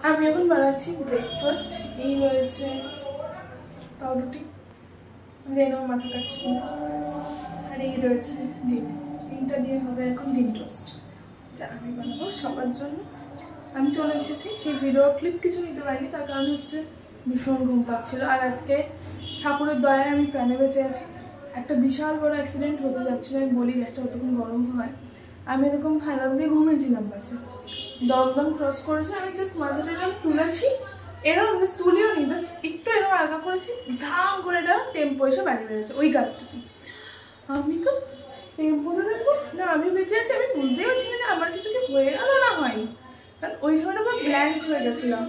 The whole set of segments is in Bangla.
আমি এখন বানাচ্ছি ব্রেকফাস্ট। এই রয়েছে পাউরুটি, যেন মাথা কাটছি, আর এই রয়েছে ডিম। ডিমটা দিয়ে হবে এখন ডিম টোস্ট, যা আমি বানাবো সবার জন্য। আমি চলে এসেছি, সেই ভিডিও ক্লিপ কিছু নিতে পারিনি, তার কারণ হচ্ছে ভীষণ ঘুম পাচ্ছিল। আর আজকে ঠাকুরের দয়ায় আমি প্রাণে বেঁচে আছি। একটা বিশাল বড় অ্যাক্সিডেন্ট হতে যাচ্ছিলো, আমি বলি একটা অতক্ষণ গরম হয়। আমি এরকম ফায়দা দিয়ে ঘুমিয়েছিলাম বাসে, দমদম ক্রস করেছে, আমি জাস্ট মাথাটা এরকম তুলেছি, এরকম জাস্ট তুলিও নি, জাস্ট একটু এরকম আলগা করেছি, ধাম করে এটা টেম্পো এসে বাড়ি বেড়েছে ওই গাছটাতে। আমি তো টেম্পোতে দেখবো না আমি বেঁচে আছি, আমি বুঝতেই পারছি না যে আমার কিছু কি হয়ে গেল না হয়নি, কারণ ওই সময়টা আমার ব্ল্যাঙ্ক হয়ে গেছিলাম।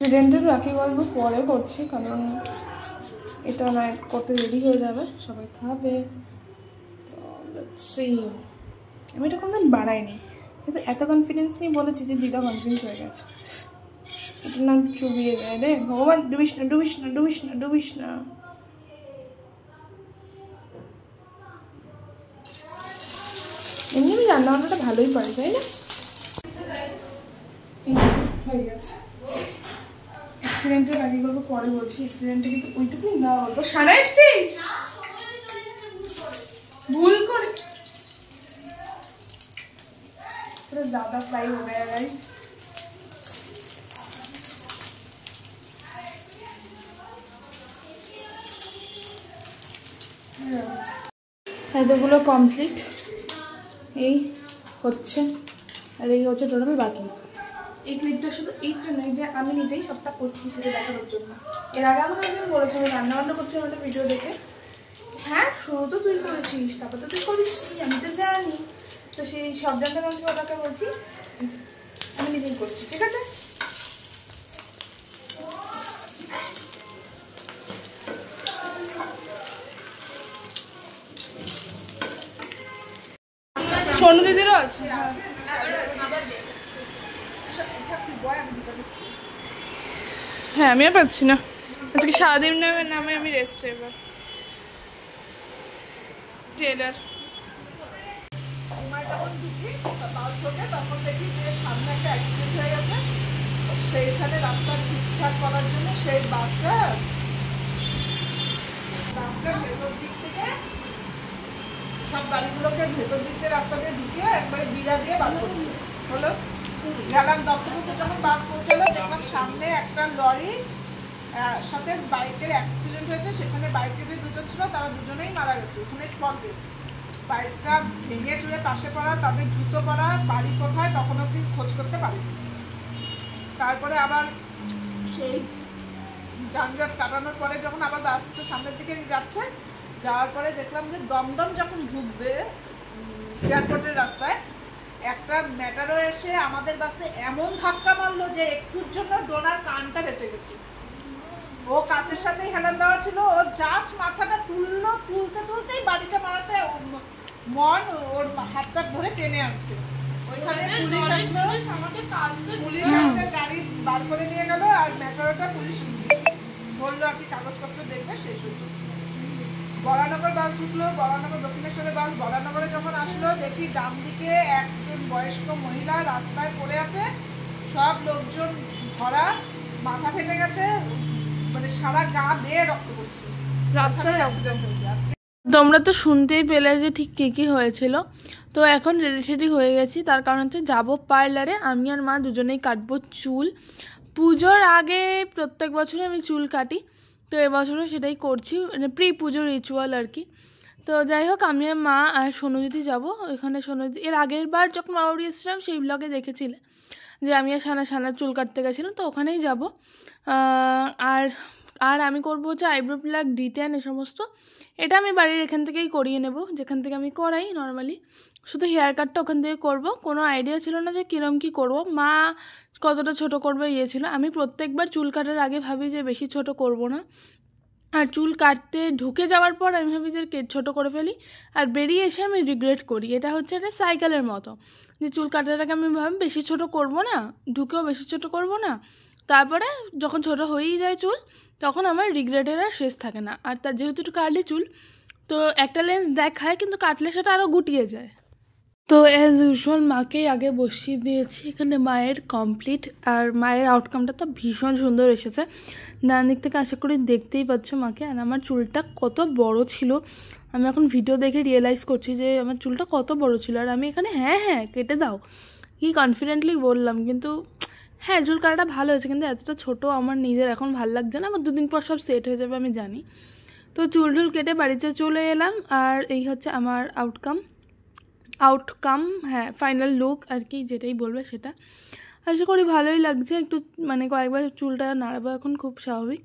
অ্যাক্সিডেন্টের বাকি গল্প পরে করছি, কারণ এটা না করতে দেরি হয়ে যাবে, সবাই খাবে। তো আমি এটা কোনোদিন বাড়াইনি, কিন্তু এত কনফিডেন্স নিয়ে বলেছি যে দিদা কনফিডেন্স হয়ে গেছে। এটার নাম চুবিয়ে দেয় রে ভগবান, ডুবিস না ডুবিস না ডুবিস না ডুবিস না। এমনি আমি রান্না বান্নাটা ভালোই পারি, তাই না? হয়ে গেছে। অ্যাক্সিডেন্টের বাকি গল্প পরে বলছি, অ্যাক্সিডেন্টে কিন্তু ওইটুকুই না অল্প সারা এসছিস ভুল করে ज़्यादा फ्राई हो गया गाइस। খাদ্যগুলো কমপ্লিট, এই হচ্ছে, আর এই হচ্ছে টোটাল বাকি। এই ক্লিপটা শুধু এই জন্যই যে আমি নিজেই সবটা করছি সেটা দেখানোর জন্য। এর আগে আমাকে একজন বলেছে আমি রান্নাবান্না করছি আমাদের ভিডিও দেখে, হ্যাঁ শুরু তো তুই করেছিস, তারপর তো তুই করিস, আমি তো জানি। তো সেই সব জানতে আমি ওটাকে বলছি আমি নিজেই করছি, ঠিক আছে? সোনু দিদিরও আছে। হ্যাঁ আমি আর পাচ্ছি না, আজকে সারাদিন নামে আমি রেস্টে। এবার টেলার তখন দেখি যে সামনে একটা অ্যাক্সিডেন্ট হয়ে গেছে, সেইখানে রাস্তা ঠিকঠাক করার জন্য সেই বাসটা ভেতর দিক থেকে সব গাড়িগুলোকে ভেতর দিক থেকে রাস্তা দিয়ে ঢুকিয়ে একবারে বিড়া দিয়ে বার করছে। হলো গেলাম দপ্তরপুরে, যখন বাস পৌঁছালো দেখলাম সামনে একটা লরি সাথে বাইকের অ্যাক্সিডেন্ট হয়েছে। সেখানে বাইকে যে দুজন ছিল তারা দুজনেই মারা গেছে ওখানে স্পটে। বাইকটা ভেঙে চুড়ে পাশে পড়া, তাদের জুতো পড়া, বাড়ি কোথায় তখন অব্দি খোঁজ করতে পারিনি। তারপরে আবার সেই যানজট কাটানোর পরে যখন আবার বাসটা সামনের দিকে যাচ্ছে, যাওয়ার পরে দেখলাম যে দমদম যখন ঢুকবে এয়ারপোর্টের রাস্তায় একটা ম্যাটারও এসে আমাদের বাসে এমন ধাক্কা মারলো যে একটুর জন্য ডোনার কানটা বেঁচে গেছে। ও কাচের সাথেই হেলান দেওয়া ছিল, ও জাস্ট মাথাটা তুলতে তুলতেই বাড়িটা মারাতে মন ওর হাতটা ধরে টেনে আনছে। ওইখানে পুলিশ আসলো, পুলিশ আমাদের গাড়ি বার করে নিয়ে গেল, আর ম্যাটারটা পুলিশ বললো আর কি কাগজপত্র দেখবে সেই সুযোগ। বরানগর বাস ঢুকলো, বরানগর দক্ষিণেশ্বরের বাস বরানগরে যখন আসলো দেখি ডান দিকে একজন বয়স্ক মহিলা রাস্তায় পড়ে আছে, সব লোকজন ভরা, মাথা ফেটে গেছে, মানে সারা গা বেয়ে রক্ত পড়ছে, রাস্তায় অ্যাক্সিডেন্ট হয়েছে আজকে। তোমরা তো শুনতেই পেলে যে ঠিক কী কী হয়েছিল। তো এখন রেডি হয়ে গেছি, তার কারণ হচ্ছে যাবো পার্লারে, আমি আর মা দুজনেই কাটবো চুল। পুজোর আগে প্রত্যেক বছরই আমি চুল কাটি, তো এবছরও সেটাই করছি, মানে প্রি পুজো রিচুয়াল আর কি। তো যাই হোক আমি আর মা আর সোনুদিদি যাবো এখানে। সোনুদিদি এর আগের বার যখন মা বাড়ি এসেছিলাম সেই ব্লগে দেখেছিলে যে আমি আর সানার চুল কাটতে গেছিলাম, তো ওখানেই যাব। আর আর আমি করবো হচ্ছে আইব্রো প্লাগ, ডিটেন এ সমস্ত। এটা আমি বাড়ির এখান থেকেই করিয়ে নেব, যেখান থেকে আমি করাই নর্মালি। শুধু হেয়ার কাটটা ওখান থেকে করব। কোনো আইডিয়া ছিল না যে কীরকম কী করবো, মা কতটা ছোট করবে ইয়ে ছিল। আমি প্রত্যেকবার চুল কাটার আগে ভাবি যে বেশি ছোট করব না, আর চুল কাটতে ঢুকে যাওয়ার পর আমি ভাবি যে ছোটো করে ফেলি, আর বেরিয়ে এসে আমি রিগ্রেট করি। এটা হচ্ছে একটা সাইকেলের মতো, যে চুল কাটার আগে আমি ভাবি বেশি ছোট করব না, ঢুকেও বেশি ছোট করব না, তারপরে যখন ছোট হয়েই যায় চুল তখন আমার রিগ্রেটের আর শেষ থাকে না। আর তার যেহেতু একটু কার্লি চুল, তো একটা লেন্স দেখায় কিন্তু কাটলে সেটা আরও গুটিয়ে যায়। তো অ্যাজ ইউজুয়াল মাকেই আগে বসিয়ে দিয়েছি। এখানে মায়ের কমপ্লিট, আর মায়ের আউটকামটা তো ভীষণ সুন্দর এসেছে। ডান দিক থেকে আশা করি দেখতেই পাচ্ছ মাকে। আর আমার চুলটা কত বড় ছিল, আমি এখন ভিডিও দেখে রিয়েলাইজ করছি যে আমার চুলটা কত বড় ছিল। আর আমি এখানে হ্যাঁ কেটে দাও কি কনফিডেন্টলি বললাম, কিন্তু হ্যাঁ চুল কাটাটা ভালো হয়েছে, কিন্তু এতটা ছোটো আমার নিজের এখন ভালো লাগছে না। আমার 2 দিন পর সব সেট হয়ে যাবে আমি জানি। তো চুল কেটে বাড়িতে চলে এলাম, আর এই হচ্ছে আমার আউটকাম, হ্যাঁ ফাইনাল লুক আর কি, যেটাই বলবে সেটা। আশা করি ভালোই লাগছে। একটু মানে কয়েকবার চুলটা নাড়াবো এখন, খুব স্বাভাবিক।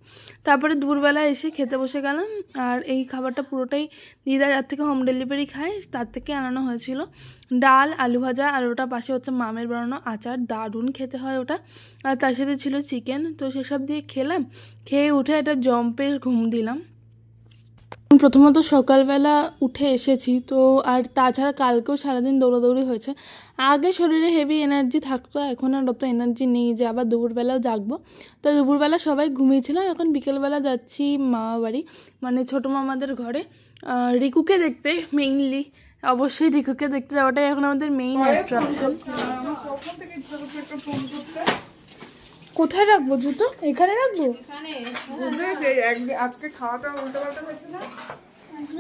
তারপরে দুপুরবেলা এসে খেতে বসে গেলাম। আর এই খাবারটা পুরোটাই দিদা যার থেকে হোম ডেলিভারি খায় তার থেকে আনানো হয়েছিল। ডাল, আলু ভাজা, আর ওটা পাশে হচ্ছে মামের বানানো আচার, দারুণ খেতে হয় ওটা। আর তার সাথে ছিল চিকেন। তো সেসব দিয়ে খেলাম, খেয়ে উঠে একটা জম্পের ঘুম দিলাম। প্রথমত সকালবেলা উঠে এসেছি তো, আর তাছাড়া কালকেও সারাদিন দৌড়াদৌড়ি হয়েছে। আগে শরীরে হেভি এনার্জি থাকতো, এখন আর অত এনার্জি নেই যে আবার দুপুরবেলাও জাগবো। তো দুপুরবেলা সবাই ঘুমিয়েছিলাম, এখন বিকেলবেলা যাচ্ছি মামা বাড়ি, মানে ছোটো মামাদের ঘরে রিকুকে দেখতে। মেইনলি অবশ্যই রিকুকে দেখতে যাওয়াটাই এখন আমাদের মেইন অ্যাট্রাকশন। কোথায় রাখবো জুতো? এখানে রাখবো? আজকে খাওয়াটা উল্টোপাল্টা হয়েছে না,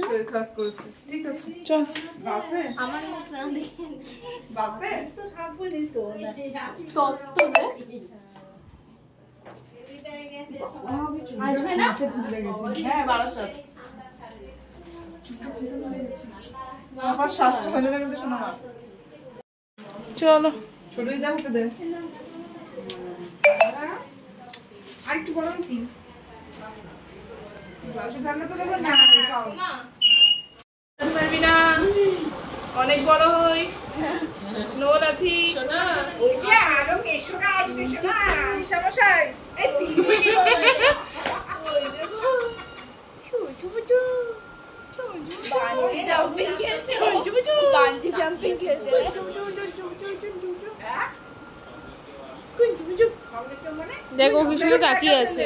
শরীর খারাপ করেছে। ঠিক আছে চল বাসে, আমার মুখ না দেখে বাসে তো থাকবো নি তো তত্ত্ব দে আসবে না। হ্যাঁ বারাসাত আমার শাস্ত্র হলো না কিন্তু শোনা। চলো ছোটই দেখাতে দে আর একটু বড় কি পারবি না, অনেক বড় হই লোল আছি সোনা। ওই যে আরো মেশোরা আসবে সোনা, সমস্যায় এই পিঠে বাঞ্জি জাম্পিং খেলছে, বাঞ্জি জাম্পিং খেলছে। দেখো কি সুন্দর তাকিয়ে আছে।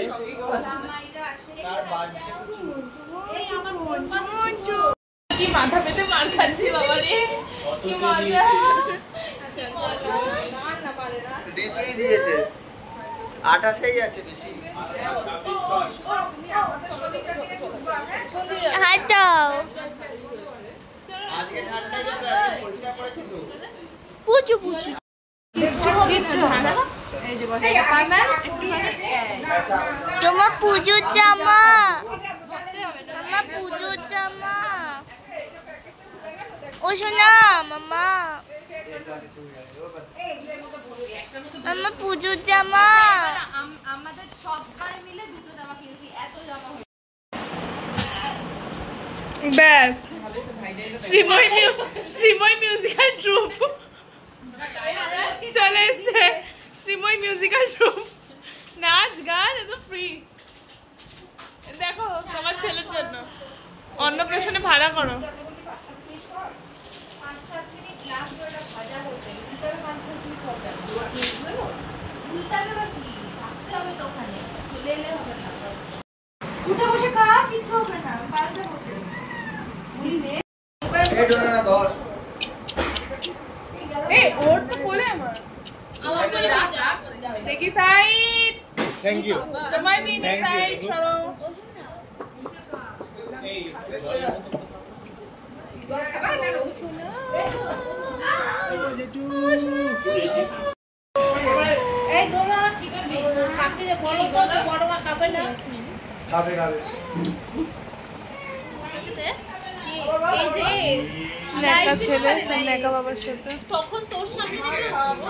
কি মাথা পেতে মার খাচ্ছি বাবা রে, কি মজা। দিয়েছে 28 আছে বেশি। হাঁটাও আজকে ঠান্ডা যাবে, পরিষ্কার করেছে তো। পুচু পুচু তোমার পুজোর জামা, আমার পুজোর জামা। ও শোনা মামা, আমার পুজোর জামা। আমাদের সববার মিলে দুটো জামা কিনেছি, এত জামা। ব্যাস শ্রীময় মিউজিক্যাল ট্রুপ চলে এসছে। শ্রীময় মিউজিক্যাল ট্রুপ, নাচ গান এতো ফ্রি। দেখো তোমার ছেলের জন্য অন্নপ্রাশনে ভাড়া করো। উঠে বসে খা, কিচ্ছু হবে না। ওর তো বলে আমার দেখি সাইড। Thank you. জমাই দিন সাইড সরো। এই তোমরা কি করবে? কাকিরে বলো তো বড় মা খাবে না? খাবে খাবে। এই যে নেকা ছেলে, নেকা বাবার সাথে। তখন তোর সামনে খাওয়াবো।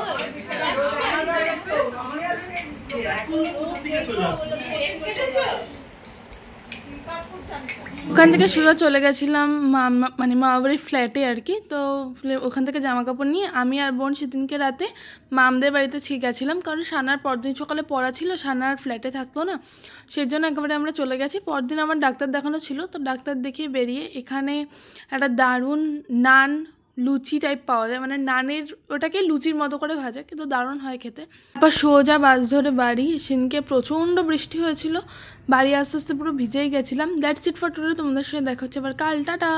ওখান থেকে সোজা চলে গেছিলাম মানে মামা বাড়ির ফ্ল্যাটে আর কি। তো ওখান থেকে জামা কাপড় নিয়ে আমি আর বোন সেদিনকে রাতে মামদের বাড়িতে গেছিলাম, কারণ সানার পরদিন সকালে পড়া ছিল, সানার ফ্ল্যাটে থাকতো না, সেই জন্য একেবারে আমরা চলে গেছি। পরদিন আমার ডাক্তার দেখানো ছিল, তো ডাক্তার দেখিয়ে বেরিয়ে এখানে একটা দারুণ নান লুচি টাইপ পাওয়া যায়, মানে নানের ওটাকে লুচির মতো করে ভাজে, কিন্তু দারুণ হয় খেতে। তারপর সোজা বাস ধরে বাড়ি। সেদিনকে প্রচণ্ড বৃষ্টি হয়েছিল, বাড়ি আস্তে আস্তে পুরো ভিজেই গেছিলাম। That's it for today. তোমাদের সাথে দেখা হচ্ছে আবার কাল, টাটা।